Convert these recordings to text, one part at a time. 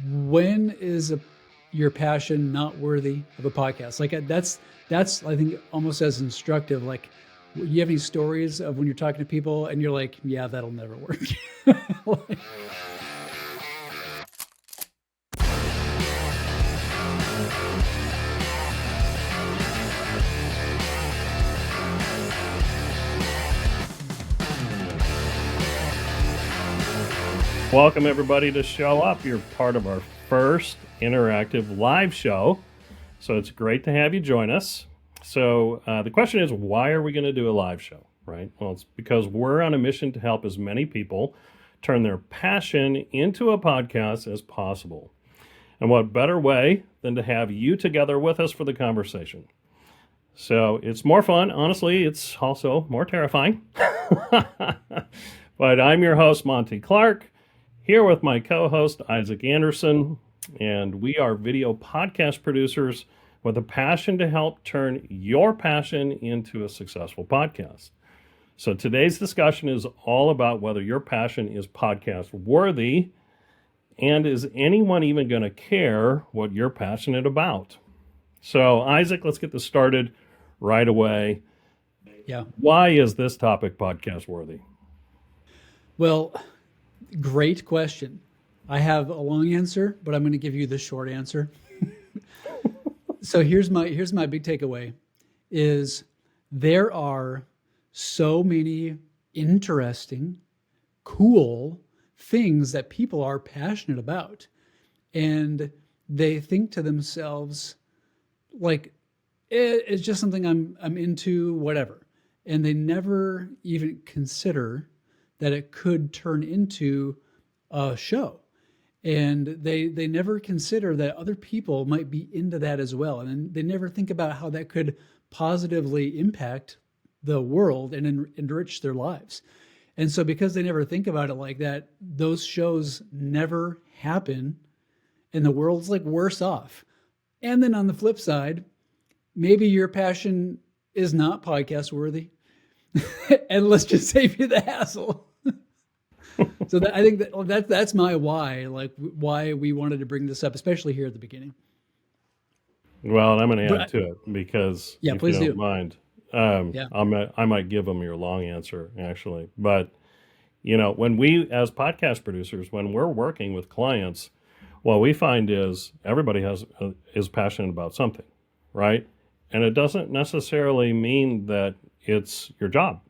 when is your passion not worthy of a podcast? Like that's I think almost as instructive. Like, you have any stories of when you're talking to people and you're like, yeah, that'll never work. Like, welcome everybody to Show Up. You're part of our first interactive live show. So it's great to have you join us. So the question is, why are we going to do a live show, right? Well, it's because we're on a mission to help as many people turn their passion into a podcast as possible. And what better way than to have you together with us for the conversation? So it's more fun. Honestly, it's also more terrifying. But I'm your host, Monte Clark, here with my co-host, Isaac Anderson, and we are video podcast producers with a passion to help turn your passion into a successful podcast. So today's discussion is all about whether your passion is podcast worthy, and is anyone even going to care what you're passionate about? So Isaac, let's get this started right away. yeah. Why is this topic podcast worthy? Well, great question. I have a long answer, but I'm going to give you the short answer. So here's my big takeaway is there are so many interesting, cool things that people are passionate about. And they think to themselves, like, it's just something I'm into, whatever. And they never even consider that it could turn into a show. And they never consider that other people might be into that as well. And they never think about how that could positively impact the world and enrich their lives. And so because they never think about it like that, those shows never happen and the world's like worse off. And then on the flip side, maybe your passion is not podcast worthy. And let's just save you the hassle. So I think that's my why, like why we wanted to bring this up, especially here at the beginning. Well, I'm going to add to it because yeah, if please you don't do. mind, Yeah. I might give them your long answer actually. But when we as podcast producers, when we're working with clients, what we find is everybody is passionate about something, right? And it doesn't necessarily mean that it's your job.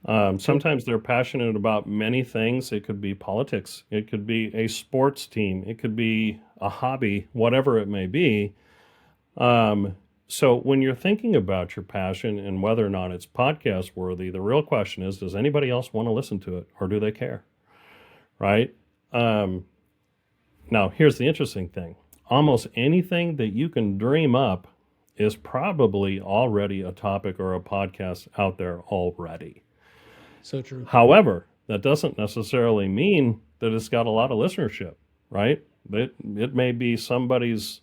Sometimes they're passionate about many things. It could be politics. It could be a sports team. It could be a hobby, whatever it may be. So when you're thinking about your passion and whether or not it's podcast worthy, the real question is, does anybody else want to listen to it or do they care? Right? Now, here's the interesting thing. Almost anything that you can dream up is probably already a topic or a podcast out there already. So true. However, that doesn't necessarily mean that it's got a lot of listenership, right? It may be it's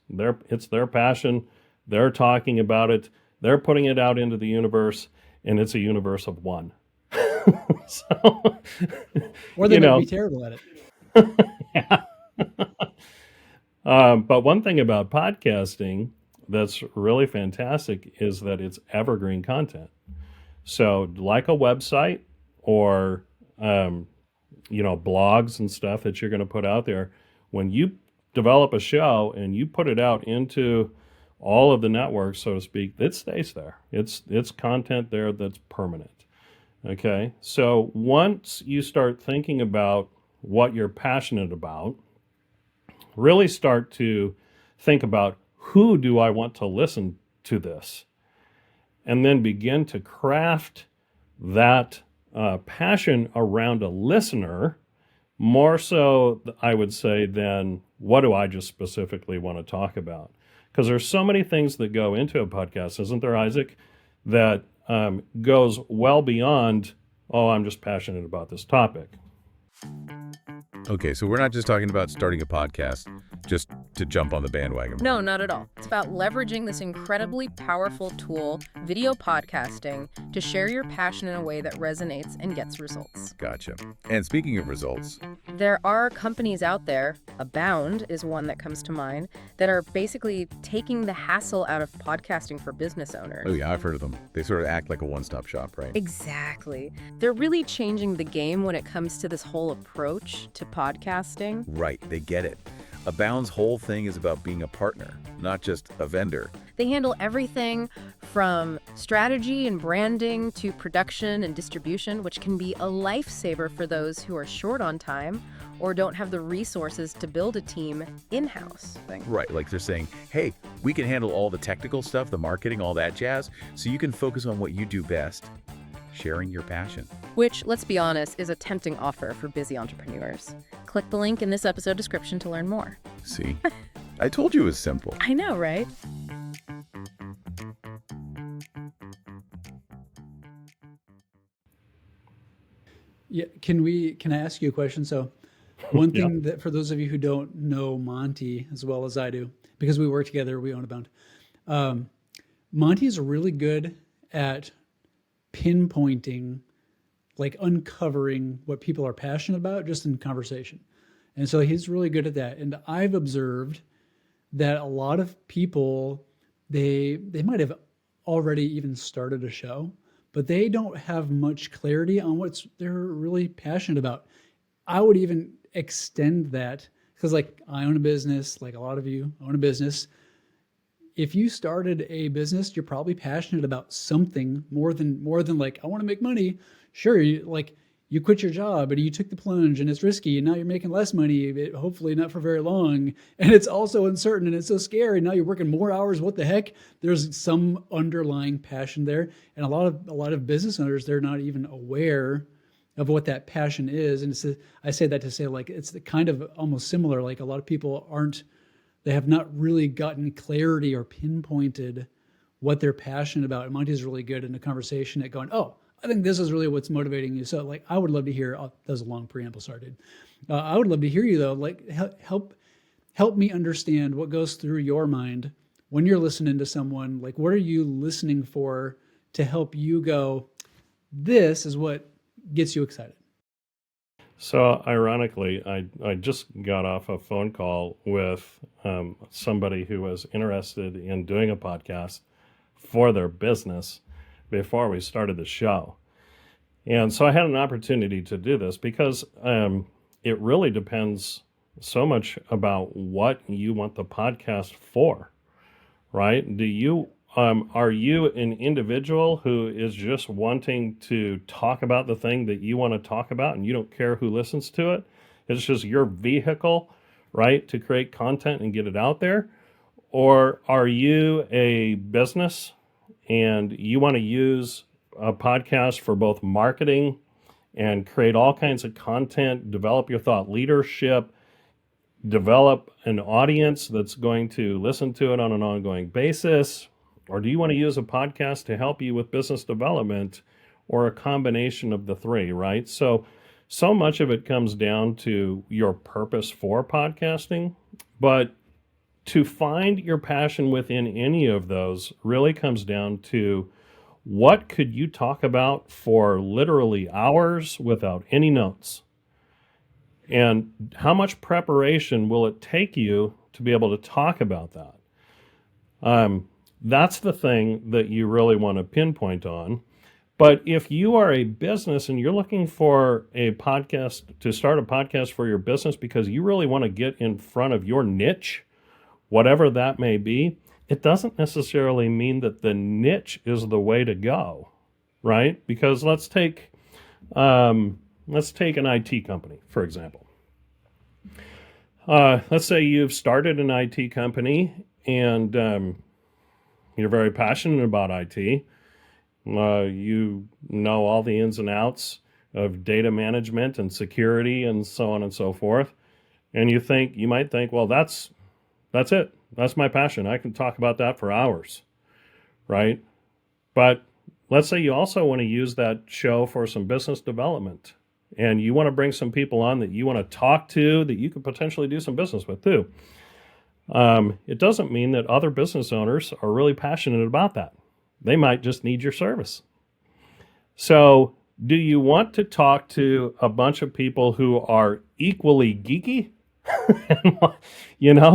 their passion, they're talking about it, they're putting it out into the universe, and it's a universe of one. So, or they might be terrible at it. Yeah. But one thing about podcasting that's really fantastic is that it's evergreen content. So like a website or, blogs and stuff that you're going to put out there, when you develop a show and you put it out into all of the networks, so to speak, it stays there. It's content there that's permanent. Okay. So once you start thinking about what you're passionate about, really start to think about, who do I want to listen to this? And then begin to craft that passion around a listener, more so, I would say, than what do I just specifically want to talk about? Because there's so many things that go into a podcast, isn't there, Isaac, that goes well beyond, I'm just passionate about this topic. Okay, so we're not just talking about starting a podcast just to jump on the bandwagon. No, not at all. It's about leveraging this incredibly powerful tool, video podcasting, to share your passion in a way that resonates and gets results. Gotcha. And speaking of results, There are companies out there, Abound is one that comes to mind, that are basically taking the hassle out of podcasting for business owners. Oh yeah, I've heard of them. They sort of act like a one-stop shop, right? Exactly. They're really changing the game when it comes to this whole approach to podcasting. Right, they get it. Abound's whole thing is about being a partner, not just a vendor. They handle everything from strategy and branding to production and distribution, which can be a lifesaver for those who are short on time or don't have the resources to build a team in-house. Right, like they're saying, hey, we can handle all the technical stuff, the marketing, all that jazz, so you can focus on what you do best, sharing your passion. Which, let's be honest, is a tempting offer for busy entrepreneurs. Click the link in this episode description to learn more. See? I told you it was simple. I know, right? Yeah, can I ask you a question? So one thing that for those of you who don't know Monte as well as I do, because we work together, we own Abound. Monte is really good at pinpointing, like uncovering what people are passionate about just in conversation. And so he's really good at that. And I've observed that a lot of people, they might have already even started a show, but they don't have much clarity on what they're really passionate about. I would even extend that because, like, I own a business, like a lot of you own a business. If you started a business, you're probably passionate about something more than like, I want to make money. Sure, you quit your job and you took the plunge and it's risky and now you're making less money, hopefully not for very long. And it's also uncertain and it's so scary. Now you're working more hours. What the heck? There's some underlying passion there. And a lot of business owners, they're not even aware of what that passion is. And I say that to say, like, it's the kind of almost similar, like a lot of people they have not really gotten clarity or pinpointed what they're passionate about. And Monty's really good in a conversation at going, oh, I think this is really what's motivating you. So, like, I would love to hear. That was a long preamble, sorry, dude. I would love to hear you though. Like, help me understand what goes through your mind when you're listening to someone. Like, what are you listening for to help you go, this is what gets you excited? So ironically, I just got off a phone call with somebody who was interested in doing a podcast for their business before we started the show. And so I had an opportunity to do this because it really depends so much about what you want the podcast for, right? Are you an individual who is just wanting to talk about the thing that you want to talk about and you don't care who listens to it? It's just your vehicle, right, to create content and get it out there? Or are you a business and you want to use a podcast for both marketing and create all kinds of content, develop your thought leadership, develop an audience that's going to listen to it on an ongoing basis? Or do you want to use a podcast to help you with business development, or a combination of the three, right? So much of it comes down to your purpose for podcasting, but to find your passion within any of those really comes down to what could you talk about for literally hours without any notes? And how much preparation will it take you to be able to talk about that? That's the thing that you really want to pinpoint on. But if you are a business and you're looking for a podcast, to start a podcast for your business because you really want to get in front of your niche, whatever that may be, it doesn't necessarily mean that the niche is the way to go, right? Because let's take an IT company, for example. Let's say you've started an IT company and you're very passionate about IT. You know all the ins and outs of data management and security and so on and so forth. And you might think, well, that's it. That's my passion. I can talk about that for hours, right? But let's say you also want to use that show for some business development, and you want to bring some people on that you want to talk to that you could potentially do some business with too. It doesn't mean that other business owners are really passionate about that. They might just need your service. So do you want to talk to a bunch of people who are equally geeky, and,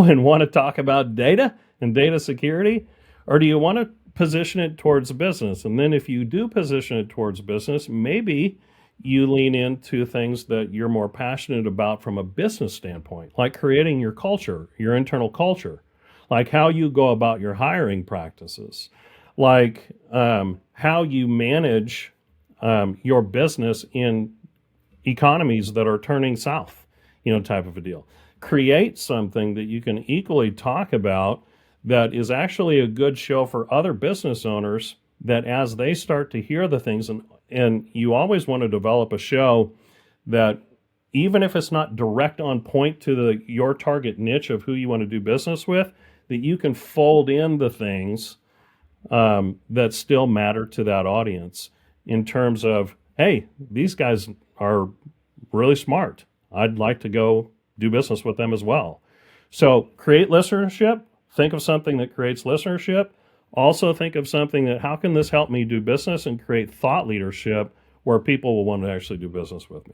and want to talk about data and data security? Or do you want to position it towards business? And then if you do position it towards business, maybe you lean into things that you're more passionate about from a business standpoint, like creating your culture, your internal culture, like how you go about your hiring practices, like how you manage your business in economies that are turning south, type of a deal. Create something that you can equally talk about that is actually a good show for other business owners, that as they start to hear the things, and you always want to develop a show that, even if it's not direct on point to your target niche of who you want to do business with, that you can fold in the things that still matter to that audience in terms of, hey, these guys are really smart. I'd like to go do business with them as well. So create listenership. Think of something that creates listenership. Also think of something that, how can this help me do business, and create thought leadership where people will want to actually do business with me.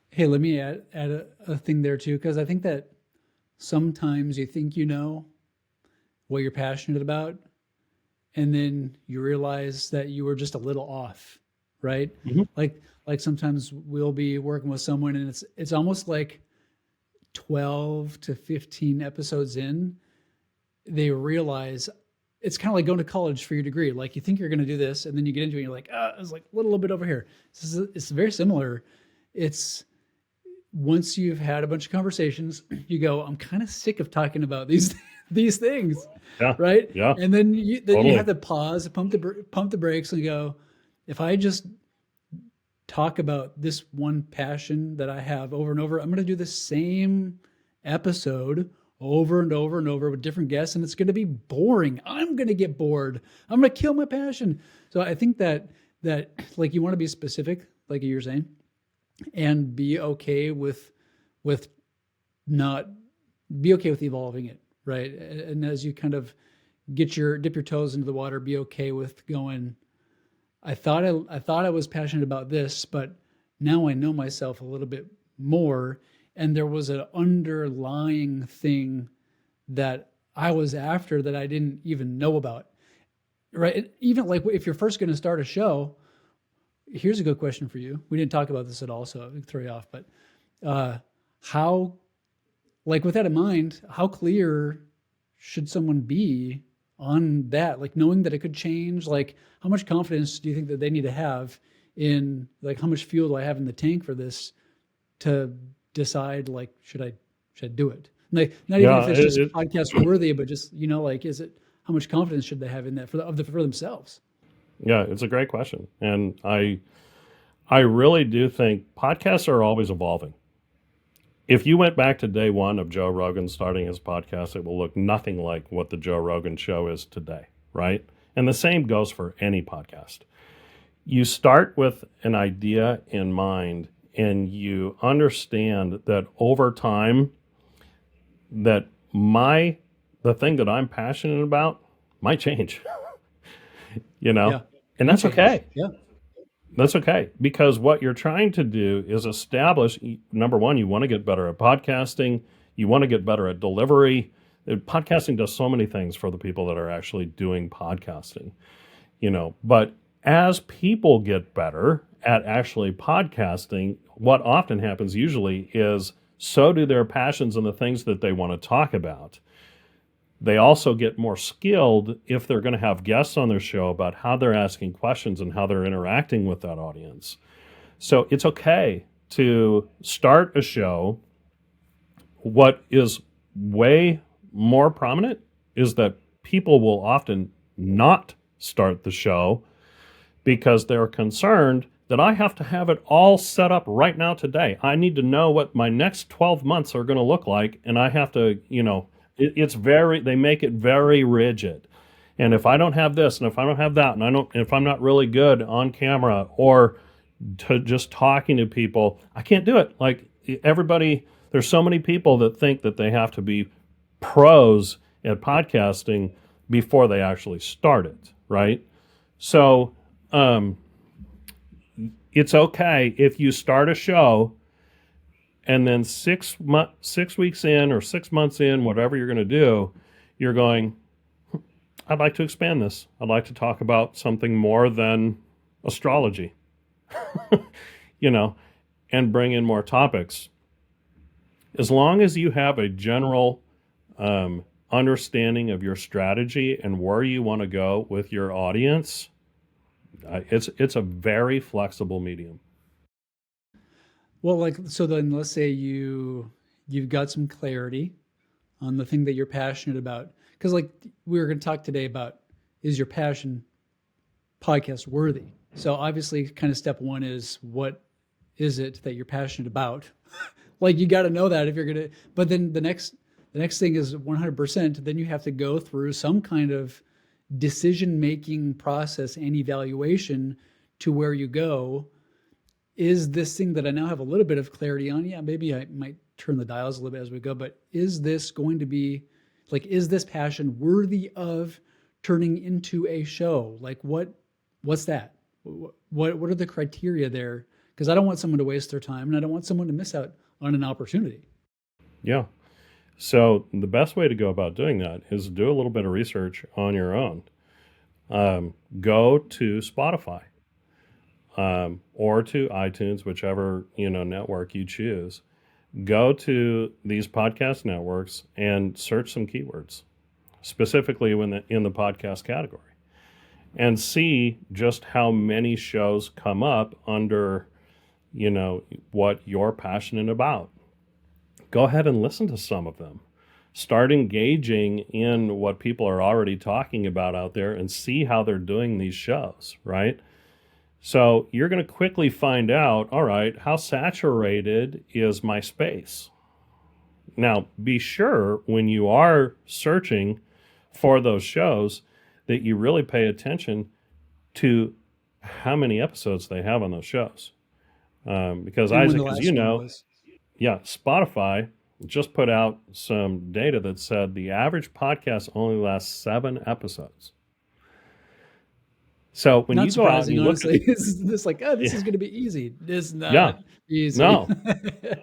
Hey, let me add a thing there too, because I think that sometimes you think you know what you're passionate about, and then you realize that you were just a little off, right? Mm-hmm. Like sometimes we'll be working with someone, and it's almost like 12 to 15 episodes in, they realize it's kind of like going to college for your degree. Like you think you're going to do this, and then you get into it, and you're like, it's like a little bit over here. It's very similar. It's once you've had a bunch of conversations, you go, I'm kind of sick of talking about these things, Yeah. right? Yeah. And then you Totally. have to pause, pump the brakes, and go, if I just talk about this one passion that I have over and over, I'm going to do the same episode over and over and over with different guests, and it's going to be boring. I'm going to get bored. I'm going to kill my passion. So I think that like you want to be specific, like you're saying, and be okay with evolving it, right? And as you kind of dip your toes into the water, be okay with going, I thought I was passionate about this, but now I know myself a little bit more, and there was an underlying thing that I was after that I didn't even know about, right? Even like if you're first going to start a show, here's a good question for you. We didn't talk about this at all, so I can throw you off, but how, like with that in mind, how clear should someone be on that? Like knowing that it could change, like how much confidence do you think that they need to have in, like, how much fuel do I have in the tank for this to decide, like, should I do it? Like, not even if it's just podcast worthy, but just, like, how much confidence should they have in that for themselves? Yeah, it's a great question. And I really do think podcasts are always evolving. If you went back to day one of Joe Rogan starting his podcast, it will look nothing like what the Joe Rogan show is today, right? And the same goes for any podcast. You start with an idea in mind, and you understand that over time, that the thing that I'm passionate about might change, Yeah. And that's okay. Yeah. That's okay, because what you're trying to do is establish, number one, you want to get better at podcasting. You want to get better at delivery. Podcasting does so many things for the people that are actually doing podcasting, but as people get better at actually podcasting, what often happens usually is so do their passions and the things that they want to talk about. They also get more skilled if they're going to have guests on their show about how they're asking questions and how they're interacting with that audience. So it's okay to start a show. What is way more prominent is that people will often not start the show because they're concerned that I have to have it all set up right now today. I need to know what my next 12 months are going to look like, and I have to, they make it very rigid. And if I don't have this, and if I don't have that, and if I'm not really good on camera or to just talking to people, I can't do it. Like everybody, there's so many people that think that they have to be pros at podcasting before they actually start it, right? So it's okay if you start a show and then 6 weeks in or 6 months in, whatever you're going to do, you're going, I'd like to expand this. I'd like to talk about something more than astrology, you know, and bring in more topics. As long as you have a general understanding of your strategy and where you want to go with your audience, it's a very flexible medium. Well, like, so then let's say you've got some clarity on the thing that you're passionate about. Because like we were going to talk today about, is your passion podcast worthy? So obviously kind of step one is, what is it that you're passionate about? Like you got to know that if you're going to, but then the next thing is 100%, then you have to go through some kind of decision-making process and evaluation to where you go. Is this thing that I now have a little bit of clarity on? Yeah, maybe I might turn the dials a little bit as we go, but is this going to be like, is this passion worthy of turning into a show? Like what's that? What are the criteria there? Because I don't want someone to waste their time and I don't want someone to miss out on an opportunity. Yeah. So the best way to go about doing that is do a little bit of research on your own. Go to Spotify or to iTunes, whichever network you choose. Go to these podcast networks and search some keywords, specifically in the podcast category, and see just how many shows come up under what you're passionate about. Go ahead and listen to some of them. Start engaging in what people are already talking about out there and see how they're doing these shows, right? So you're going to quickly find out, all right, how saturated is my space? Now, be sure when you are searching for those shows that you really pay attention to how many episodes they have on those shows. Because And when Isaac, the as last you one know, was. yeah, Spotify just put out some data that said the average podcast only lasts 7 episodes. So when Not you go out and surprising, you look honestly. This is like, oh, this at, is going to be easy. It's yeah, not easy. no,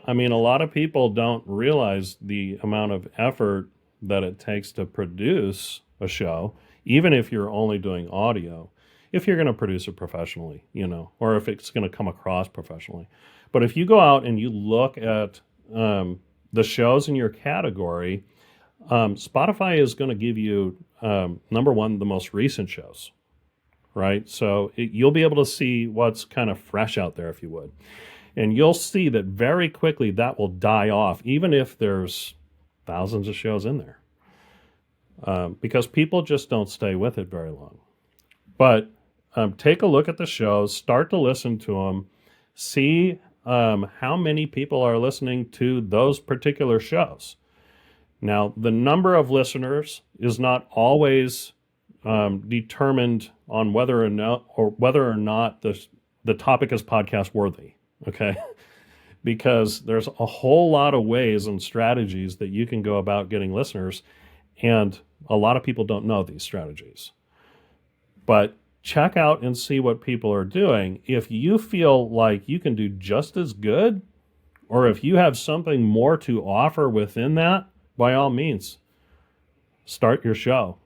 I mean, a lot of people don't realize the amount of effort that it takes to produce a show, even if you're only doing audio, if you're going to produce it professionally, or if it's going to come across professionally. But if you go out and you look at the shows in your category, Spotify is going to give you, number one, the most recent shows, right? So you'll be able to see what's kind of fresh out there, if you would. And you'll see that very quickly that will die off, even if there's thousands of shows in there, because people just don't stay with it very long. But take a look at the shows, start to listen to them, see how many people are listening to those particular shows. Now, the number of listeners is not always determined on whether or not the topic is podcast worthy. Okay, because there's a whole lot of ways and strategies that you can go about getting listeners, and a lot of people don't know these strategies. But check out and see what people are doing. If you feel like you can do just as good, or if you have something more to offer within that, by all means, start your show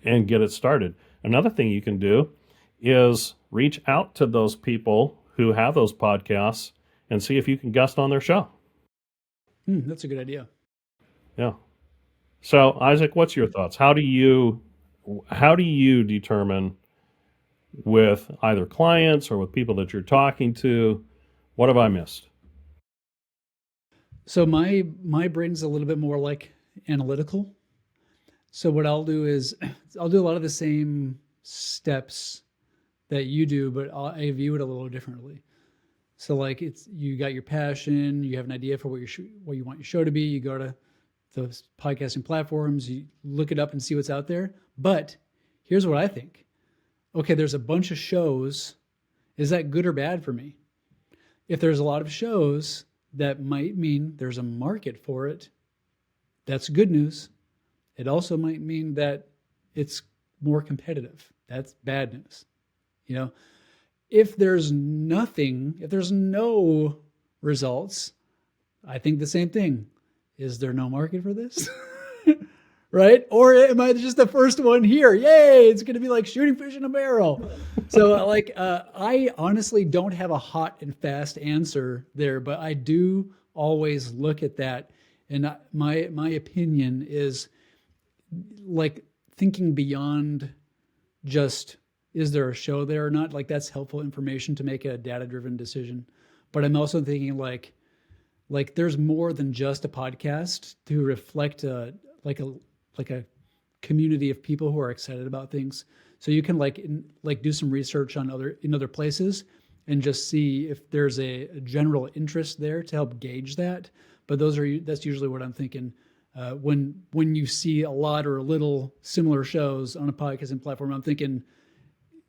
and get it started. Another thing you can do is reach out to those people who have those podcasts and see if you can guest on their show. That's a good idea. Yeah. So, Isaac, what's your thoughts? How do you determine with either clients or with people that you're talking to, what have I missed? So my brain's a little bit more like analytical. So what I'll do is I'll do a lot of the same steps that you do, but I view it a little differently. So like you got your passion, you have an idea for what you want your show to be. You go to the podcasting platforms, you look it up and see what's out there. But here's what I think. Okay, there's a bunch of shows. Is that good or bad for me? If there's a lot of shows, that might mean there's a market for it. That's good news. It also might mean that it's more competitive. That's bad news. if there's nothing, if there's no results, I think the same thing. Is there no market for this? Right? Or am I just the first one here? Yay, it's going to be like shooting fish in a barrel. So I honestly don't have a hot and fast answer there, but I do always look at that. And my opinion is like thinking beyond just, is there a show there or not? Like that's helpful information to make a data-driven decision. But I'm also thinking like there's more than just a podcast to reflect a community of people who are excited about things. So you can do some research on other places and just see if there's a general interest there to help gauge that. But that's usually what I'm thinking. When you see a lot or a little similar shows on a podcasting platform, I'm thinking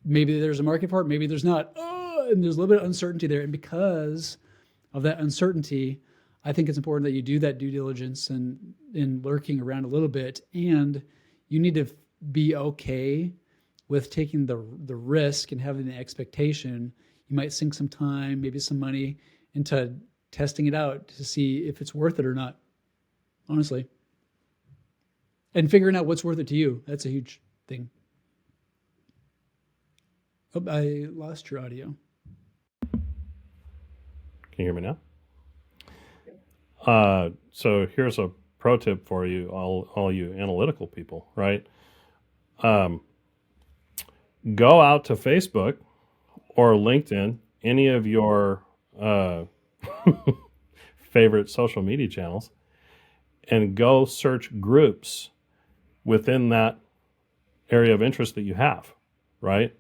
maybe there's a market for it, maybe there's not. Oh, and there's a little bit of uncertainty there. And because of that uncertainty, I think it's important that you do that due diligence and lurking around a little bit. And you need to be okay with taking the risk and having the expectation. You might sink some time, maybe some money into testing it out to see if it's worth it or not, honestly. And figuring out what's worth it to you. That's a huge thing. Oh, I lost your audio. Can you hear me now? So here's a pro tip for you, all you analytical people, right? Go out to Facebook or LinkedIn, any of your favorite social media channels, and go search groups within that area of interest that you have, right?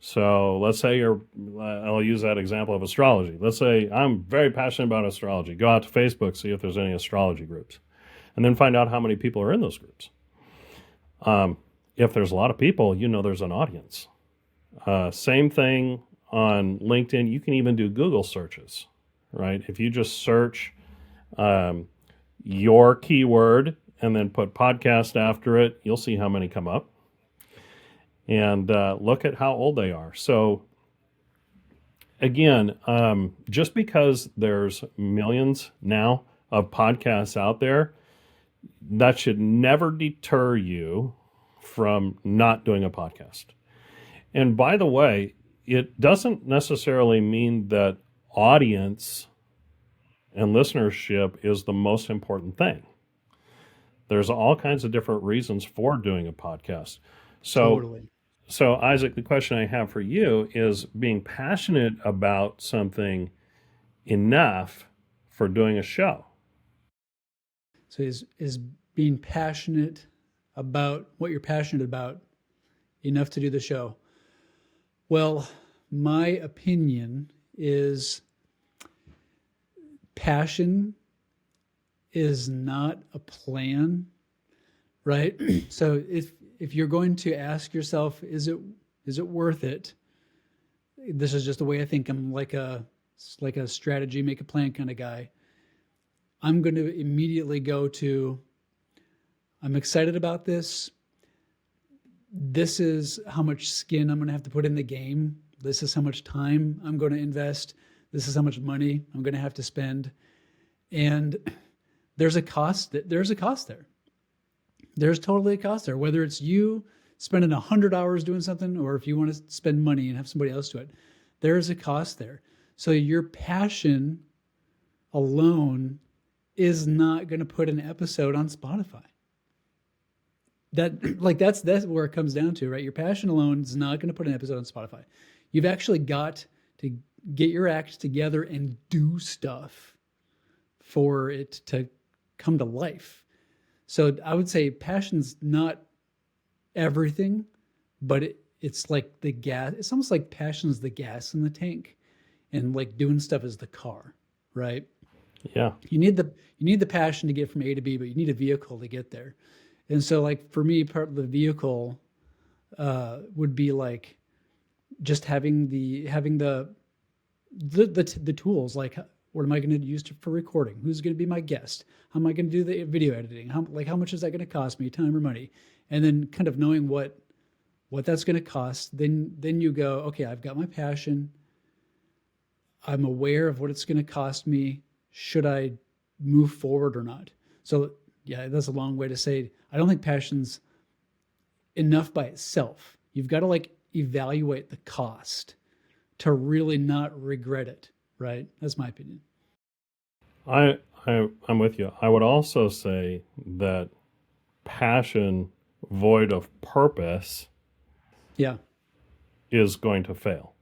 So let's say I'll use that example of astrology. Let's say I'm very passionate about astrology. Go out to Facebook, see if there's any astrology groups, and then find out how many people are in those groups. If there's a lot of people, there's an audience. Same thing on LinkedIn. You can even do Google searches, right? If you just search your keyword and then put podcast after it, you'll see how many come up. And look at how old they are. So again, just because there's millions now of podcasts out there, that should never deter you from not doing a podcast. And by the way, it doesn't necessarily mean that audience and listenership is the most important thing. There's all kinds of different reasons for doing a podcast. Totally. So Isaac, the question I have for you is being passionate about something enough for doing a show. So is being passionate about what you're passionate about enough to do the show? Well, my opinion is passion is not a plan, right? So if you're going to ask yourself, is it worth it? This is just the way I think. I'm like a strategy, make a plan kind of guy. I'm going to immediately go to, I'm excited about this. This is how much skin I'm going to have to put in the game. This is how much time I'm going to invest. This is how much money I'm going to have to spend. And there's a cost there. There's totally a cost there, whether it's you spending 100 hours doing something or if you want to spend money and have somebody else do it. There's a cost there. So your passion alone is not going to put an episode on Spotify. That's where it comes down to, right? Your passion alone is not going to put an episode on Spotify. You've actually got to get your act together and do stuff for it to come to life. So I would say passion's not everything, but it's like the gas. It's almost like passion's the gas in the tank, and like doing stuff is the car, right? Yeah. You need the passion to get from A to B, but you need a vehicle to get there. And so, like for me, part of the vehicle would be like just having the tools. Like, what am I going to use for recording? Who's going to be my guest? How am I going to do the video editing? How much is that going to cost me, time or money? And then kind of knowing what what that's going to cost. Then you go, okay, I've got my passion. I'm aware of what it's going to cost me. Should I move forward or not? So yeah, that's a long way to say, I don't think passion's enough by itself. You've got to like evaluate the cost to really not regret it, right? That's my opinion. I'm with you. I would also say that passion void of purpose Yeah. is going to fail,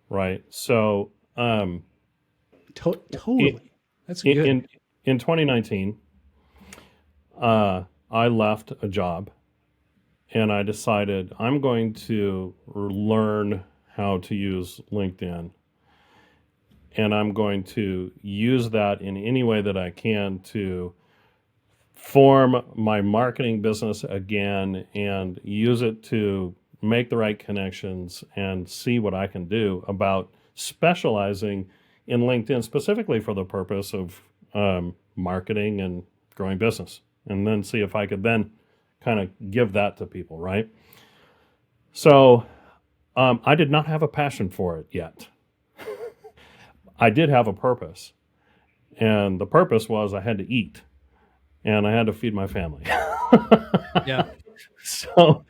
right? So, Totally. That's in good. in 2019, I left a job and I decided I'm going to learn how to use LinkedIn, and I'm going to use that in any way that I can to form my marketing business again and use it to make the right connections and see what I can do about specializing in LinkedIn specifically for the purpose of marketing and growing business, and then see if I could then kind of give that to people, right? So I did not have a passion for it yet. I did have a purpose, and the purpose was I had to eat and I had to feed my family. Yeah. So,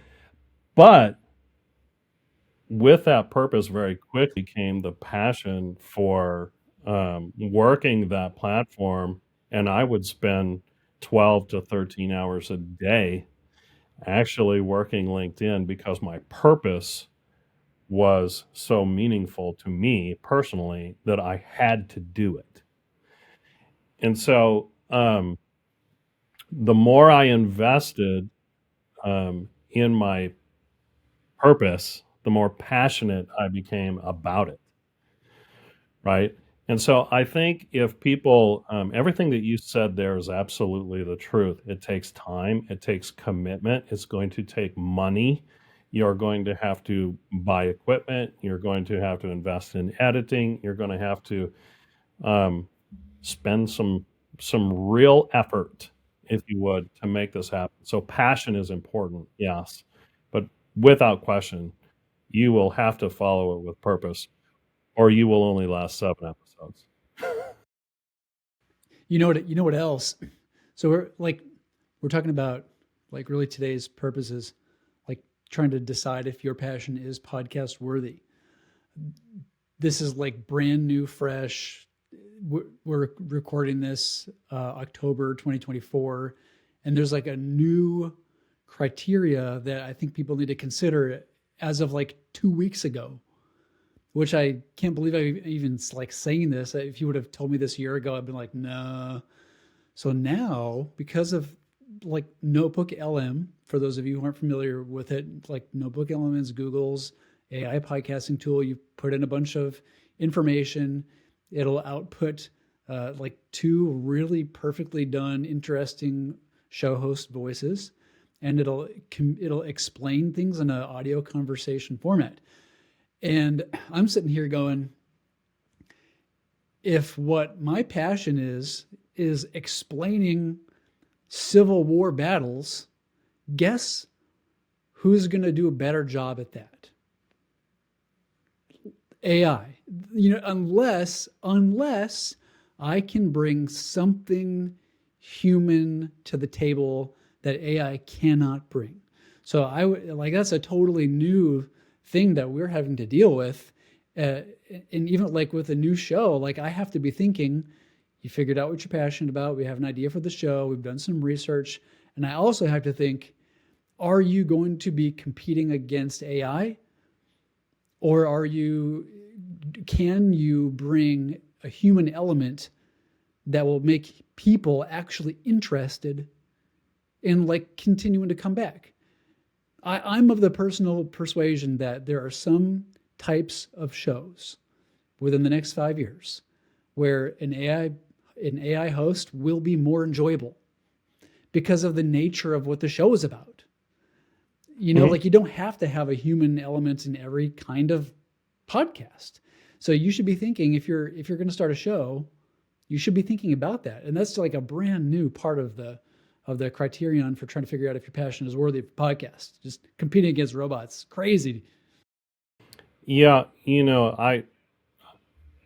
but with that purpose very quickly came the passion for working that platform, and I would spend 12 to 13 hours a day actually working LinkedIn because my purpose was so meaningful to me personally that I had to do it. And so the more I invested in my purpose, the more passionate I became about it, right? And so I think if people, everything that you said there is absolutely the truth. It takes time, it takes commitment, it's going to take money. You're going to have to buy equipment, you're going to have to invest in editing, you're going to have to spend some real effort, if you would, to make this happen. So passion is important, yes, but without question, you will have to follow it with purpose, or you will only last 7 episodes. You know what else? So we're talking about like really today's purposes, like trying to decide if your passion is podcast worthy. This is like brand new, fresh. We're recording this October 2024, and there's like a new criteria that I think people need to consider as of like 2 weeks ago, which I can't believe I even like saying this. If you would have told me this a year ago, I'd been like, nah. So now, because of like Notebook LM, for those of you who aren't familiar with it, like Notebook LM is Google's AI podcasting tool. You put in a bunch of information, it'll output like two really perfectly done, interesting show host voices, and it'll explain things in an audio conversation format. And I'm sitting here going, if what my passion is explaining Civil War battles, guess who's going to do a better job at that? AI. You know, unless I can bring something human to the table that AI cannot bring. So I would like, that's a totally new thing that we're having to deal with. And even like with a new show, like I have to be thinking, you figured out what you're passionate about. We have an idea for the show. We've done some research. And I also have to think, are you going to be competing against AI? Or can you bring a human element that will make people actually interested in like continuing to come back? I'm of the personal persuasion that there are some types of shows within the next 5 years where an AI host will be more enjoyable because of the nature of what the show is about. You know, like you don't have to have a human element in every kind of podcast. So you should be thinking, if you're going to start a show, you should be thinking about that. And that's like a brand new part of the of the criterion for trying to figure out if your passion is worthy of a podcast. Just competing against robots, crazy. Yeah, I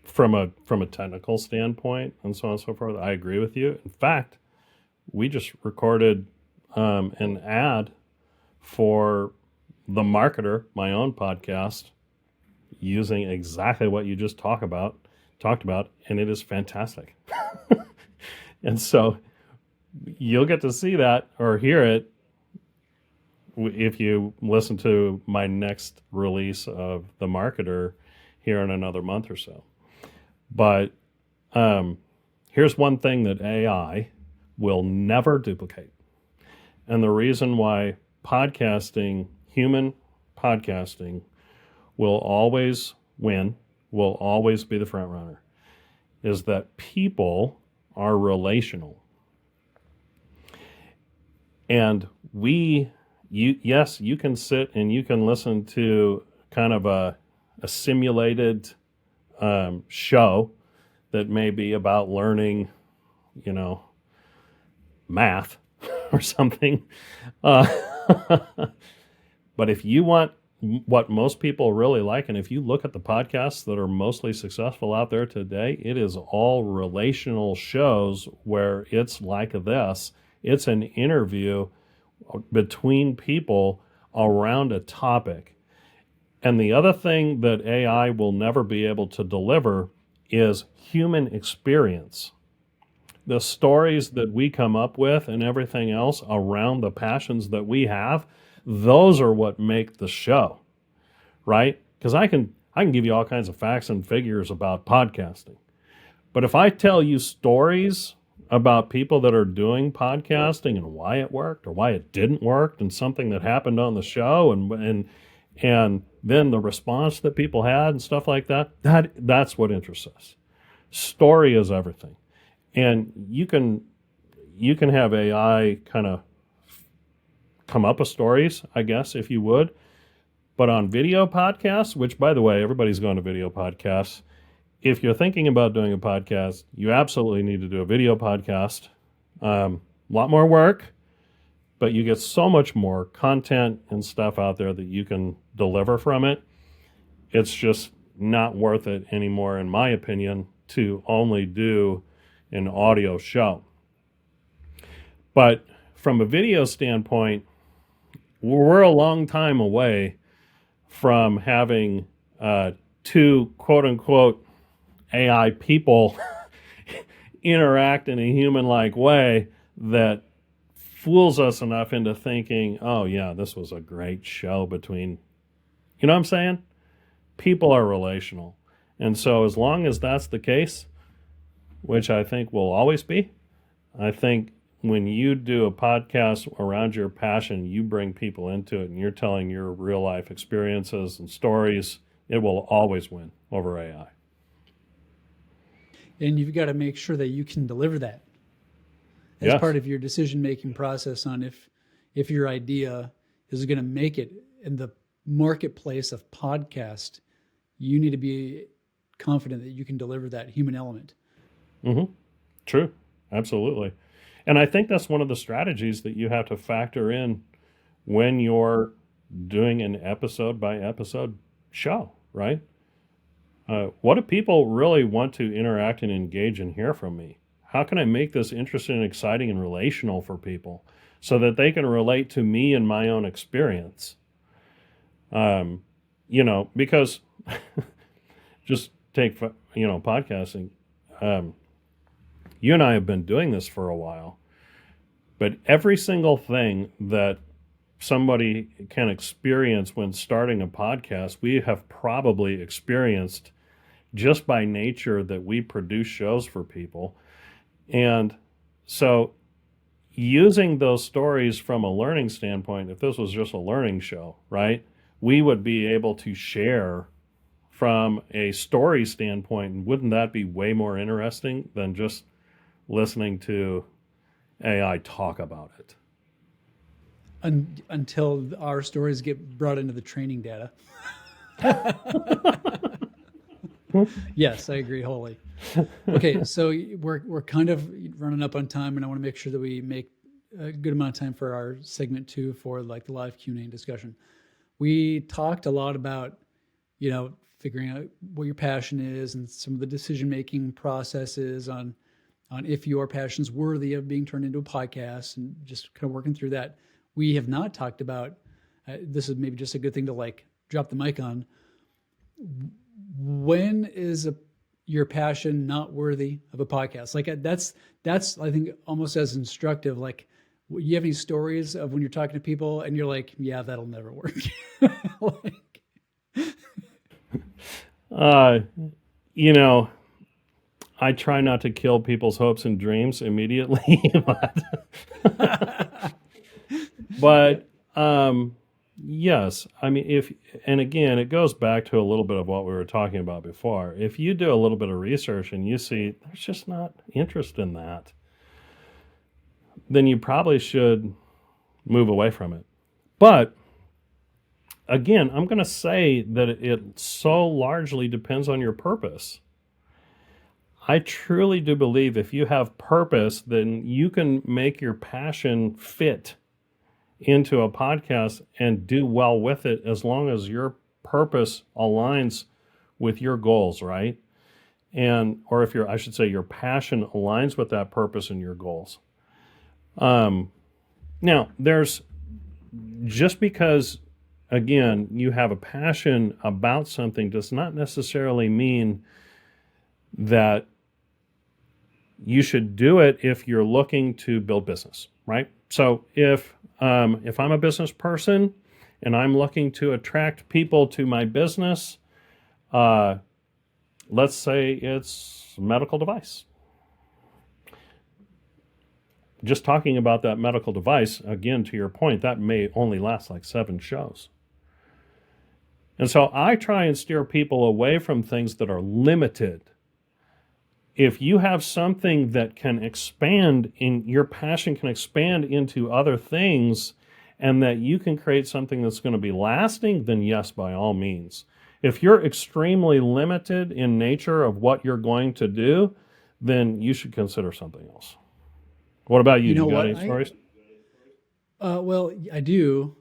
from a technical standpoint and so on and so forth, I agree with you. In fact, we just recorded an ad for The Marketer, my own podcast, using exactly what you just talked about, and it is fantastic. And so you'll get to see that or hear it if you listen to my next release of The Marketer here in another month or so. But here's one thing that AI will never duplicate. And the reason why human podcasting, will always win, will always be the front runner, is that people are relational. And yes, you can sit and you can listen to kind of a simulated show that may be about learning, math or something. But if you want what most people really like, and if you look at the podcasts that are mostly successful out there today, it is all relational shows where it's like this. It's an interview between people around a topic. And the other thing that AI will never be able to deliver is human experience. The stories that we come up with and everything else around the passions that we have, those are what make the show, right? Because I can give you all kinds of facts and figures about podcasting. But if I tell you stories about people that are doing podcasting and why it worked or why it didn't work and something that happened on the show and then the response that people had and stuff like that, that's what interests us. Story is everything. And you can have AI kind of come up with stories, I guess, if you would. But on video podcasts, which, by the way, everybody's going to video podcasts. If you're thinking about doing a podcast, you absolutely need to do a video podcast. A lot more work, but you get so much more content and stuff out there that you can deliver from it. It's just not worth it anymore, in my opinion, to only do an audio show. But from a video standpoint, we're a long time away from having two quote-unquote AI people interact in a human-like way that fools us enough into thinking, oh yeah, this was a great show between, you know what I'm saying? People are relational. And so as long as that's the case, which I think will always be, I think when you do a podcast around your passion, you bring people into it and you're telling your real life experiences and stories, it will always win over AI. And you've got to make sure that you can deliver that as part of your decision-making process on if your idea is going to make it in the marketplace of podcast. You need to be confident that you can deliver that human element. Mm-hmm. True. Absolutely. And I think that's one of the strategies that you have to factor in when you're doing an episode by episode show, right? What do people really want to interact and engage and hear from me? How can I make this interesting and exciting and relational for people so that they can relate to me and my own experience? Because just take, podcasting. You and I have been doing this for a while, but every single thing that somebody can experience when starting a podcast, we have probably experienced just by nature that we produce shows for people. And so using those stories from a learning standpoint, if this was just a learning show, right, we would be able to share from a story standpoint. And wouldn't that be way more interesting than just listening to AI talk about it? Until our stories get brought into the training data. Yes, I agree wholly. Okay, so we're kind of running up on time, and I want to make sure that we make a good amount of time for our segment 2 for like the live Q&A discussion. We talked a lot about, figuring out what your passion is and some of the decision-making processes on if your passion's worthy of being turned into a podcast, and just kind of working through that. We have not talked about, this is maybe just a good thing to like drop the mic on. When is your passion not worthy of a podcast? Like that's I think almost as instructive. Like, you have any stories of when you're talking to people and you're like, yeah, that'll never work? I try not to kill people's hopes and dreams immediately, but yes, I mean, and again, it goes back to a little bit of what we were talking about before. If you do a little bit of research and you see there's just not interest in that, then you probably should move away from it. But again, I'm going to say that it so largely depends on your purpose. I truly do believe if you have purpose, then you can make your passion fit into a podcast and do well with it, as long as your purpose aligns with your goals, right? Or if I should say your passion aligns with that purpose and your goals. Now, just because, again, you have a passion about something does not necessarily mean that you should do it if you're looking to build business, right? So if I'm a business person and I'm looking to attract people to my business, let's say it's a medical device. Just talking about that medical device, again, to your point, that may only last like 7 shows. And so I try and steer people away from things that are limited. If you have something that can expand your passion can expand into other things, and that you can create something that's going to be lasting, then yes, by all means. If you're extremely limited in nature of what you're going to do, then you should consider something else. What about you? You got any stories? Well, I do,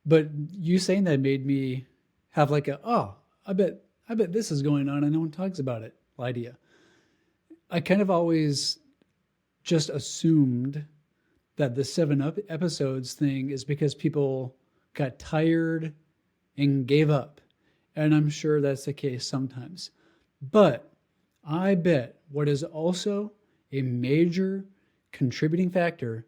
but you saying that made me have like I bet this is going on and no one talks about it idea. I kind of always just assumed that the 7 episodes thing is because people got tired and gave up. And I'm sure that's the case sometimes. But I bet what is also a major contributing factor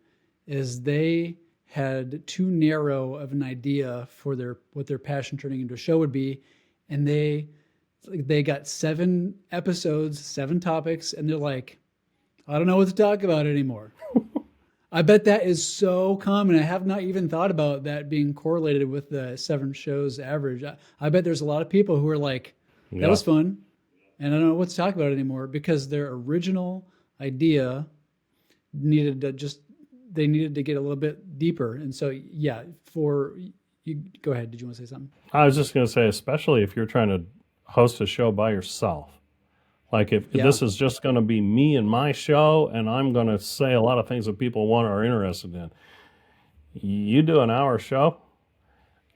is they had too narrow of an idea for what their passion turning into a show would be, and they got 7 episodes, 7 topics, and they're like, I don't know what to talk about anymore. I bet that is so common. I have not even thought about that being correlated with the 7 shows average. I bet there's a lot of people who are like, that was fun, and I don't know what to talk about anymore, because their original idea needed to get a little bit deeper. And so, yeah, you go ahead. Did you want to say something? I was just going to say, especially if you're trying to host a show by yourself. Like if this is just going to be me and my show, and I'm going to say a lot of things that people are interested in. You do an hour show,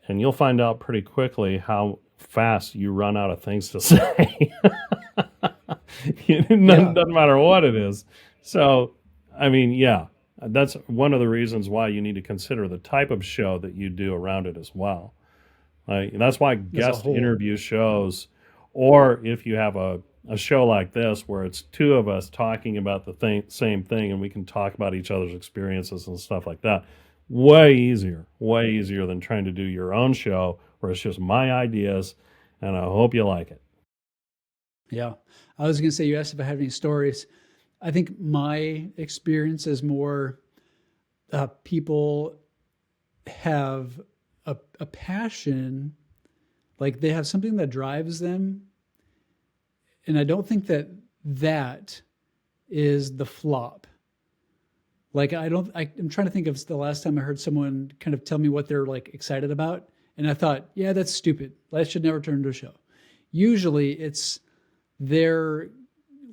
and you'll find out pretty quickly how fast you run out of things to say. Doesn't matter what it is. So, I mean, that's one of the reasons why you need to consider the type of show that you do around it as well. That's why guest interview shows, or if you have a show like this where it's 2 of us talking about the same thing, and we can talk about each other's experiences and stuff like that, way easier than trying to do your own show where it's just my ideas, and I hope you like it. Yeah. I was going to say, you asked if I had any stories. I think my experience is more people have a passion, like they have something that drives them. And I don't think that is the flop. Like I'm trying to think of the last time I heard someone kind of tell me what they're like excited about. And I thought, yeah, that's stupid. That should never turn into a show. Usually it's their,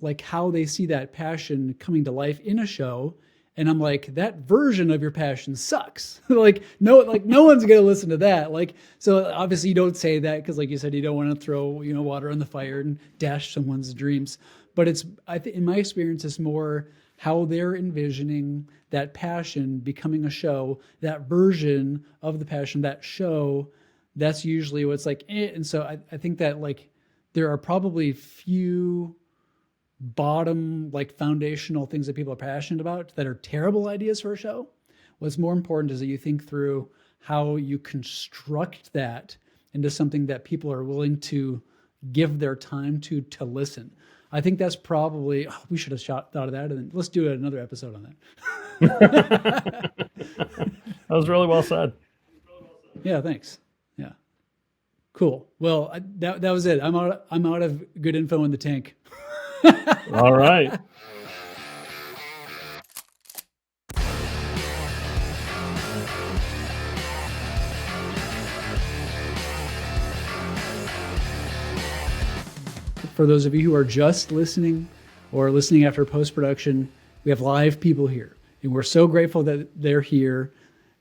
like how they see that passion coming to life in a show. And I'm like, that version of your passion sucks. Like no one's gonna listen to that. Like, so obviously you don't say that because, like you said, you don't want to throw water on the fire and dash someone's dreams. But it's in my experience, it's more how they're envisioning that passion becoming a show, that version of the passion, that show. That's usually what's like. And so I think that like there are probably few bottom like foundational things that people are passionate about that are terrible ideas for a show. What's more important is that you think through how you construct that into something that people are willing to give their time to listen. I think that's probably we should have thought of that, and then let's do another episode on that. That was really well said. Yeah, thanks. Yeah, cool. Well, that was it. I'm out of good info in the tank. All right. For those of you who are just listening or listening after post-production, we have live people here, and we're so grateful that they're here.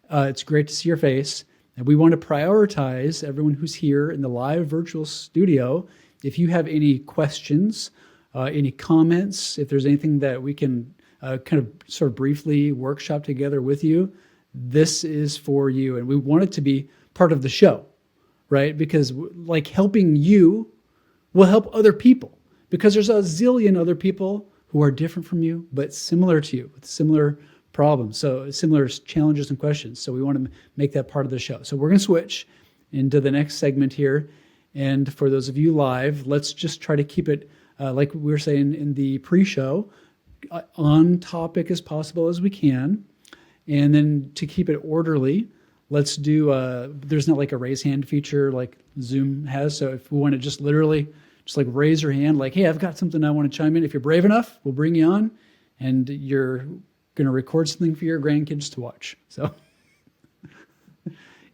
It's great to see your face, and we want to prioritize everyone who's here in the live virtual studio. If you have any questions, any comments, if there's anything that we can kind of sort of briefly workshop together with you, this is for you. And we want it to be part of the show, right? Because like helping you will help other people, because there's a zillion other people who are different from you, but similar to you with similar problems. So similar challenges and questions. So we want to make that part of the show. So we're going to switch into the next segment here. And for those of you live, let's just try to keep it like we were saying in the pre-show, on topic as possible as we can. And then to keep it orderly, let's do, there's not like a raise hand feature like Zoom has. So if we want to just literally just like raise your hand, like, hey, I've got something I want to chime in. If you're brave enough, we'll bring you on, and you're going to record something for your grandkids to watch. So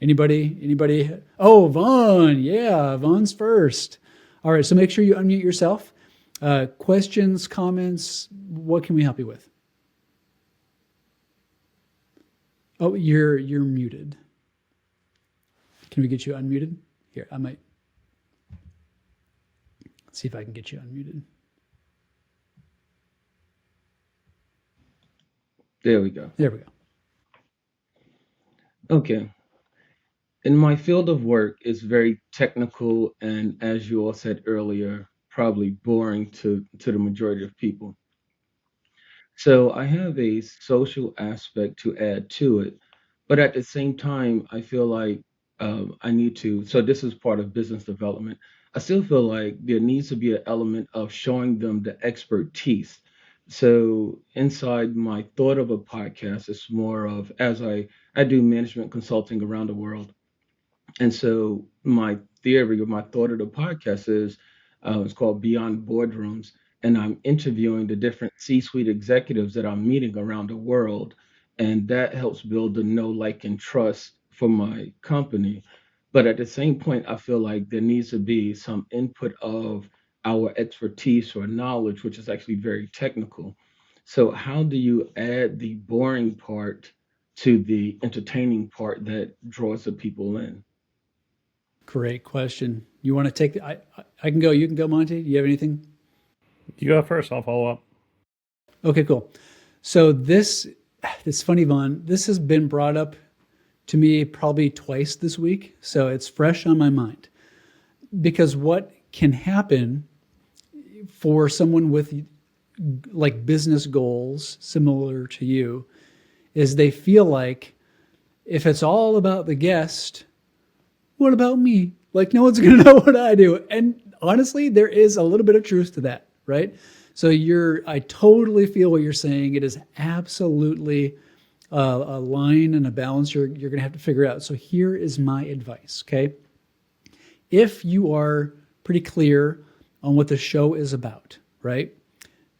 anybody? Oh, Vaughn. Yeah, Vaughn's first. All right. So make sure you unmute yourself. Questions, comments, what can we help you with? Oh, you're muted. Can we get you unmuted? Here, I might. Let's see if I can get you unmuted. There we go. There we go. Okay. In my field of work, it's very technical and, as you all said earlier, probably boring to the majority of people. So I have a social aspect to add to it, but at the same time, I feel like I need to. So this is part of business development. I still feel like there needs to be an element of showing them the expertise. So inside my thought of a podcast, it's more of as I do management consulting around the world. And so my theory or my thought of the podcast is it's called Beyond Boardrooms. And I'm interviewing the different C-suite executives that I'm meeting around the world. And that helps build the know, like, and trust for my company. But at the same point, I feel like there needs to be some input of our expertise or knowledge, which is actually very technical. So how do you add the boring part to the entertaining part that draws the people in? Great question. You want to take I can go. You can go, Monty. Do you have anything? You go first. I'll follow up. Okay, cool. So it's funny, Vaughn. This has been brought up to me probably twice this week. So it's fresh on my mind. Because what can happen for someone with like business goals similar to you is they feel like if it's all about the guest, what about me? Like no one's going to know what I do. And honestly, there is a little bit of truth to that, right? So I totally feel what you're saying. It is absolutely a line and a balance you're going to have to figure out. So here is my advice, okay? If you are pretty clear on what the show is about, right?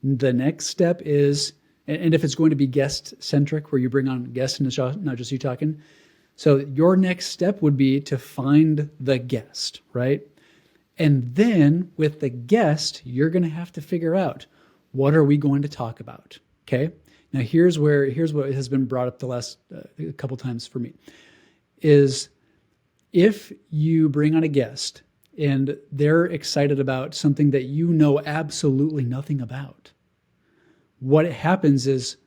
The next step is, and if it's going to be guest-centric, where you bring on guests in the show, not just you talking, so your next step would be to find the guest, right? And then with the guest, you're going to have to figure out, what are we going to talk about, okay? Now, here's what has been brought up the last a couple times for me is if you bring on a guest and they're excited about something that you know absolutely nothing about, what happens is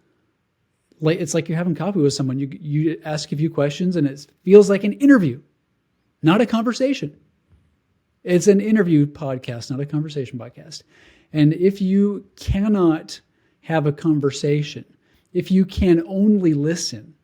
it's like you're having coffee with someone. You ask a few questions and it feels like an interview, not a conversation. It's an interview podcast, not a conversation podcast. And if you cannot have a conversation, if you can only listen,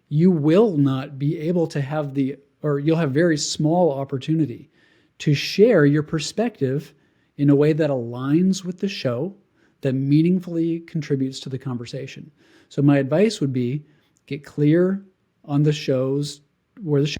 you will not be able to have you'll have very small opportunity to share your perspective in a way that aligns with the show, that meaningfully contributes to the conversation. So my advice would be get clear on the shows where the show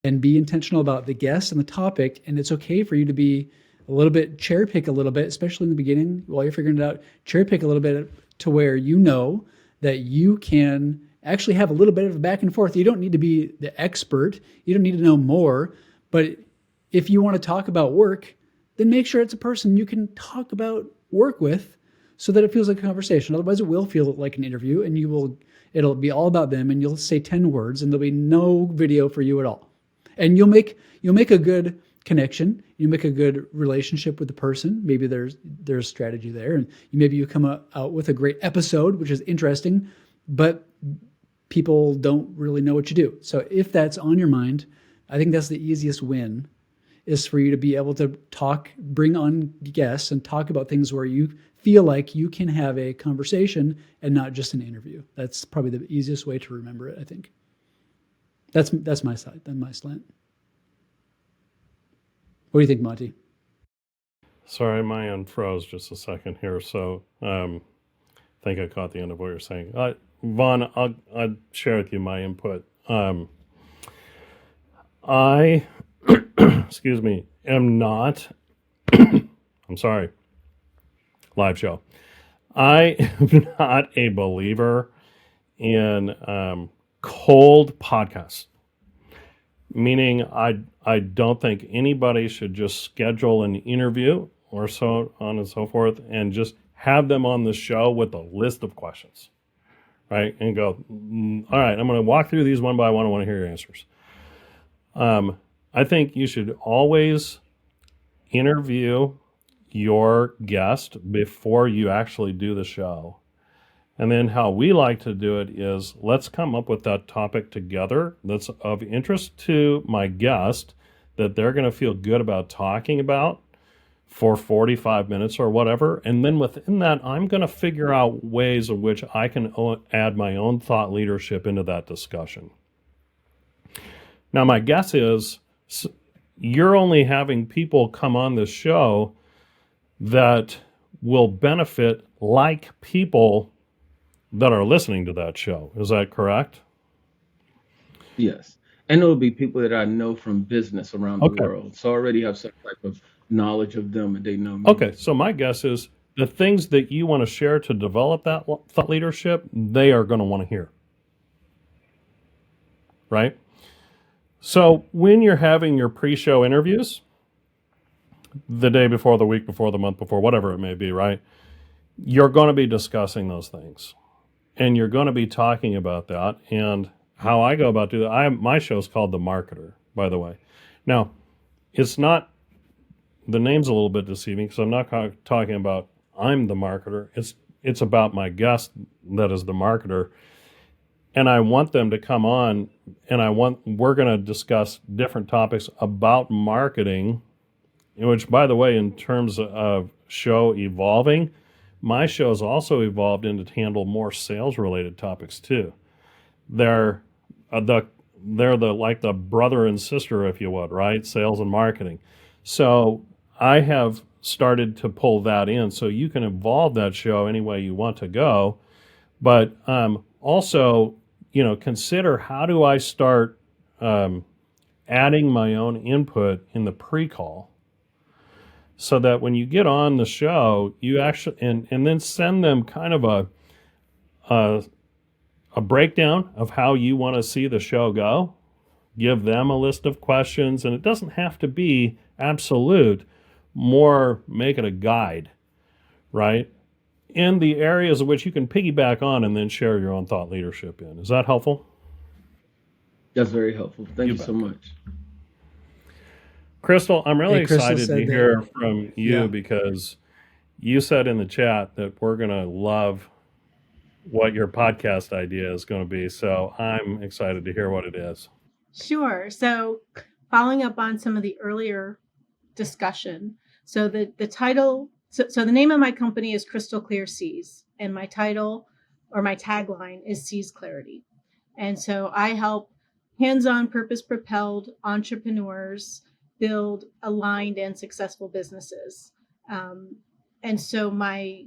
and be intentional about the guest and the topic. And it's okay for you to be a little bit cherry pick a little bit, especially in the beginning while you're figuring it out, cherry pick a little bit to where you know that you can actually have a little bit of a back and forth. You don't need to be the expert. You don't need to know more. But if you want to talk about work, then make sure it's a person you can talk about work with so that it feels like a conversation. Otherwise, it will feel like an interview and it'll be all about them and you'll say 10 words and there'll be no video for you at all. And you'll make a good connection. You make a good relationship with the person. Maybe there's strategy there, and maybe you come out with a great episode, which is interesting, but people don't really know what you do. So if that's on your mind, I think that's the easiest win, is for you to be able to bring on guests and talk about things where you feel like you can have a conversation and not just an interview. That's probably the easiest way to remember it, I think. That's my side. That's my slant. What do you think, Monty? Sorry, my end froze just a second here. So I think I caught the end of what you're saying. Vaughn, I'll share with you my input. I, excuse me, am not, I'm sorry, live show. I am not a believer in cold podcasts, meaning I don't think anybody should just schedule an interview or so on and so forth and just have them on the show with a list of questions, right? And go, all right, I'm going to walk through these one by one. I want to hear your answers. I think you should always interview your guest before you actually do the show. And then how we like to do it is let's come up with that topic together that's of interest to my guest that they're going to feel good about talking about for 45 minutes or whatever. And then within that, I'm going to figure out ways in which I can add my own thought leadership into that discussion. Now, my guess is you're only having people come on this show that will benefit like people that are listening to that show. Is that correct? Yes. And it'll be people that I know from business around the Okay. world. So I already have some type of knowledge of them and they know me. Okay, so my guess is the things that you want to share to develop that thought leadership, they are going to want to hear. Right? So when you're having your pre-show interviews, the day before, the week before, the month before, whatever it may be, right? You're going to be discussing those things. And you're going to be talking about that. And how I go about doing that, my show is called The Marketer, by the way. Now, it's not, the name's a little bit deceiving because I'm not talking about I'm the marketer. It's about my guest that is the marketer. And I want them to come on and we're going to discuss different topics about marketing, which, by the way, in terms of show evolving, my show has also evolved into to handle more sales related topics too. They're like the brother and sister, if you would, right? Sales and marketing. So I have started to pull that in so you can evolve that show any way you want to go. But also, consider how do I start adding my own input in the pre-call so that when you get on the show, you actually, and then send them kind of a breakdown of how you want to see the show go. Give them a list of questions, and it doesn't have to be absolute. More make it a guide, right? in the areas of which you can piggyback on and then share your own thought leadership in. Is that helpful? That's very helpful. Thank You you so bet. much. Crystal, I'm really Hey, Crystal excited to said hear that, from you yeah, because you said in the chat that we're going to love what your podcast idea is going to be. So I'm excited to hear what it is. Sure. So, following up on some of the earlier discussion, so the title, so the name of my company is Crystal Clear Seas, and my title or my tagline is Seas Clarity. And so I help hands-on, purpose-propelled entrepreneurs build aligned and successful businesses. And so my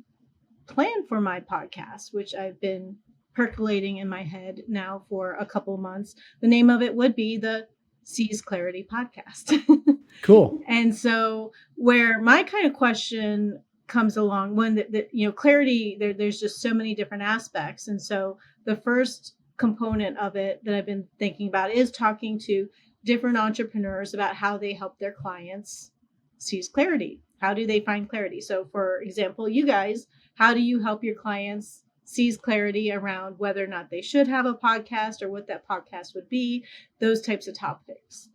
plan for my podcast, which I've been percolating in my head now for a couple of months, the name of it would be the Seas Clarity Podcast. cool. And so where my kind of question comes along when clarity, there's just so many different aspects. And so the first component of it that I've been thinking about is talking to different entrepreneurs about how they help their clients seize clarity. How do they find clarity? So for example, you guys, how do you help your clients seize clarity around whether or not they should have a podcast or what that podcast would be, those types of topics.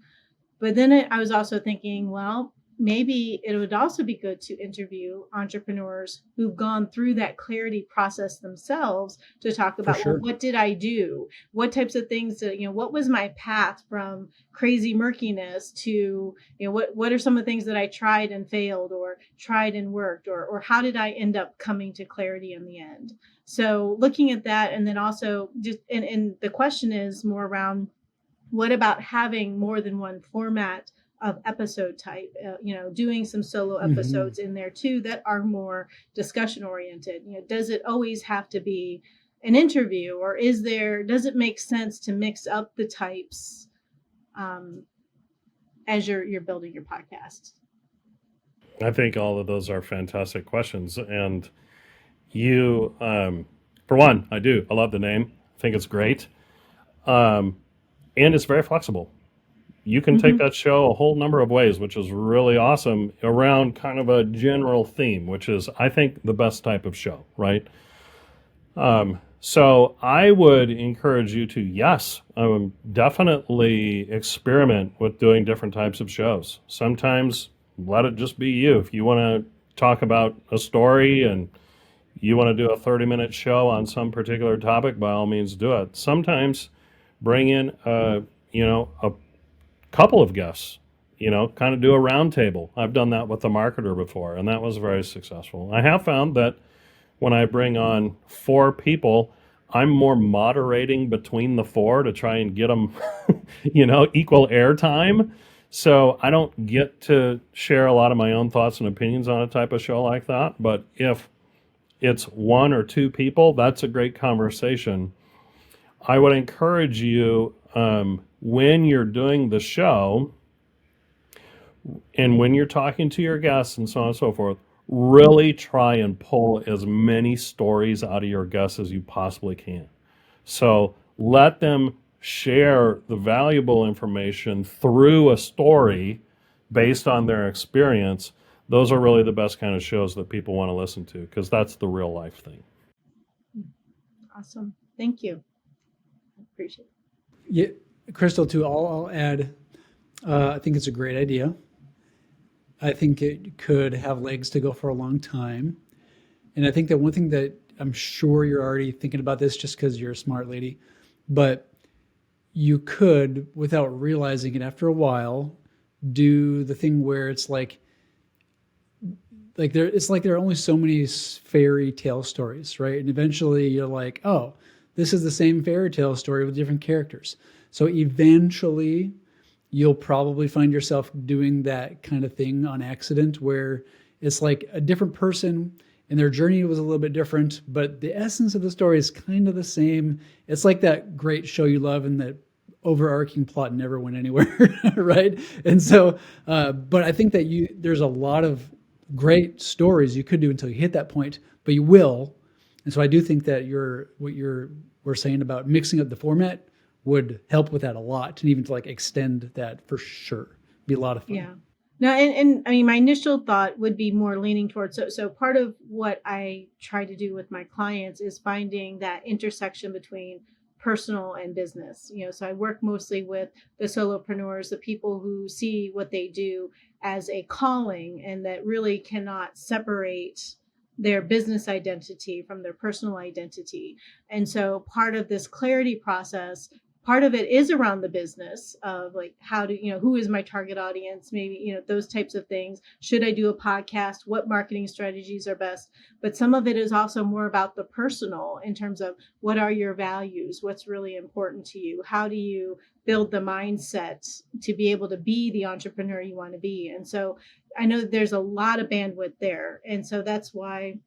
But then I was also thinking, well, maybe it would also be good to interview entrepreneurs who've gone through that clarity process themselves to talk For about, well, sure. what did I do? What types of things, what was my path from crazy murkiness to, what are some of the things that I tried and failed or tried and worked, or how did I end up coming to clarity in the end? So looking at that, and then also just, and the question is more around, what about having more than one format of episode type, doing some solo Hmm. episodes in there too that are more discussion oriented? Does it always have to be an interview, or does it make sense to mix up the types as you're building your podcast? I think all of those are fantastic questions. And you, for one, I do. I love the name. I think it's great. Um, and it's very flexible. You can take Mm-hmm. that show a whole number of ways, which is really awesome around kind of a general theme, which is, I think, the best type of show, right? So I would encourage you to, yes, definitely experiment with doing different types of shows. Sometimes let it just be you. If you want to talk about a story and you want to do a 30-minute show on some particular topic, by all means do it. Sometimes bring in a couple of guests, kind of do a round table. I've done that with the marketer before, and that was very successful. I have found that when I bring on 4 people, I'm more moderating between the 4 to try and get them, equal airtime. So I don't get to share a lot of my own thoughts and opinions on a type of show like that. But if it's 1 or 2 people, that's a great conversation. I would encourage you, when you're doing the show and when you're talking to your guests and so on and so forth, really try and pull as many stories out of your guests as you possibly can. So let them share the valuable information through a story based on their experience. Those are really the best kind of shows that people want to listen to because that's the real life thing. Awesome. Thank you. I appreciate it. Yeah, Crystal, too, I'll add, I think it's a great idea. I think it could have legs to go for a long time. And I think that one thing that I'm sure you're already thinking about this just because you're a smart lady, but you could, without realizing it after a while, do the thing where it's like there are only so many fairy tale stories, right? And eventually you're like, oh, this is the same fairy tale story with different characters. So eventually you'll probably find yourself doing that kind of thing on accident where it's like a different person and their journey was a little bit different, but the essence of the story is kind of the same. It's like that great show you love and that overarching plot never went anywhere, right? And so, but I think that there's a lot of great stories you could do until you hit that point, but you will. And so I do think that we're saying about mixing up the format would help with that a lot, and even to like extend that for sure. Be a lot of fun. Yeah. No, and I mean, my initial thought would be more leaning towards, so part of what I try to do with my clients is finding that intersection between personal and business. So I work mostly with the solopreneurs, the people who see what they do as a calling and that really cannot separate their business identity from their personal identity. And so part of this clarity process, part of it is around the business of like, how do who is my target audience, maybe those types of things. Should I do a podcast? What marketing strategies are best? But some of it is also more about the personal, in terms of what are your values, what's really important to you, how do you build the mindset to be able to be the entrepreneur you want to be. And so I know that there's a lot of bandwidth there, and so that's why,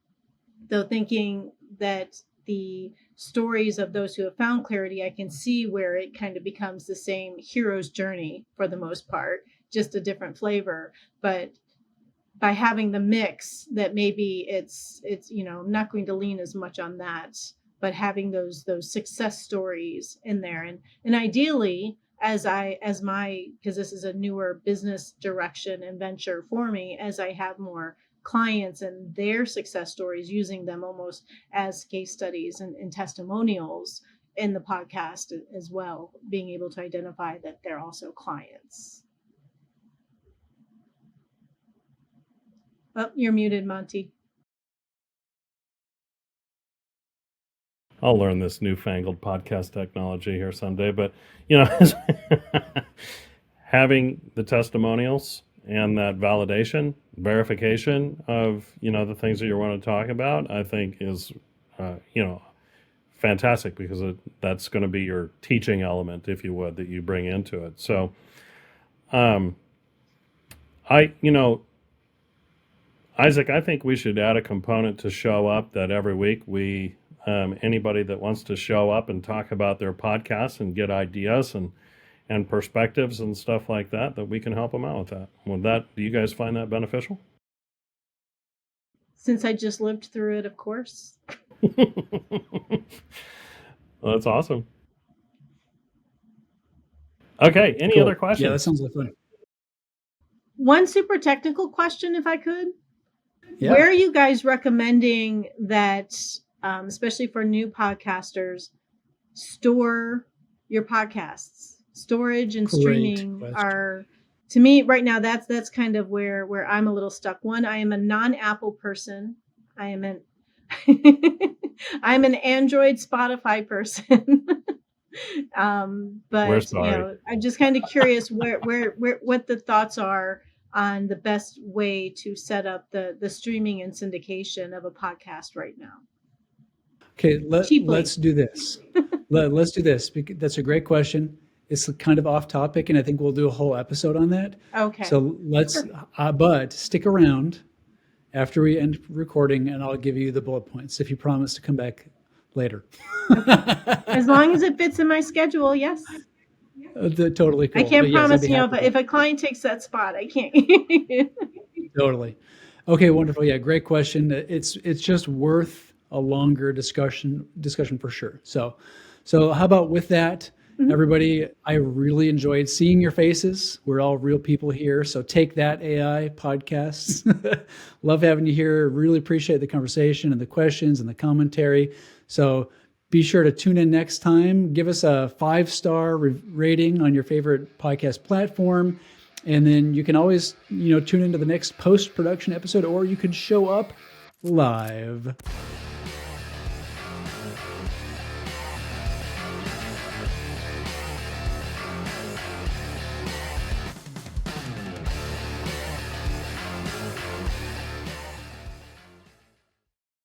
though, thinking that the stories of those who have found clarity, I can see where it kind of becomes the same hero's journey for the most part, just a different flavor. But by having the mix, that maybe it's not going to lean as much on that, but having those success stories in there, and ideally, because this is a newer business direction and venture for me, as I have more clients and their success stories, using them almost as case studies and testimonials in the podcast as well, being able to identify that they're also clients. Oh, you're muted, Monty. I'll learn this newfangled podcast technology here someday, but having the testimonials and that validation, verification of the things that you want to talk about, I think is fantastic, because that's going to be your teaching element, if you would, that you bring into it. So, Isaac, I think we should add a component to Show Up, that every week we, anybody that wants to show up and talk about their podcast and get ideas and perspectives and stuff like that we can help them out with that. Do you guys find that beneficial? Since I just lived through it, of course. Well, that's awesome. Okay, any Cool. other questions? Yeah, that sounds like fun. One super technical question, if I could. Yeah. Where are you guys recommending that, especially for new podcasters, store your podcasts? Storage and Great streaming question. are, to me right now, that's kind of where I'm a little stuck. One, I am a non-Apple person. I'm an Android Spotify person. We're But sorry. I'm just kind of curious where what the thoughts are on the best way to set up the streaming and syndication of a podcast right now. Okay, Cheaply. let's do this. Let's do this, because that's a great question. It's kind of off topic, and I think we'll do a whole episode on that. Okay. So let's, but stick around after we end recording, and I'll give you the bullet points if you promise to come back later. As long as it fits in my schedule, yes. Totally cool. I can't But yes, I'd promise, be happy to. if a client takes that spot, I can't. Totally. Okay, wonderful. Yeah, great question. It's just worth a longer discussion for sure. So how about with that, everybody? I really enjoyed seeing your faces. We're all real people here. So take that, AI podcasts. Love having you here. Really appreciate the conversation and the questions and the commentary. So be sure to tune in next time. Give us a 5-star rating on your favorite podcast platform. And then you can always, tune into the next post-production episode, or you can show up live.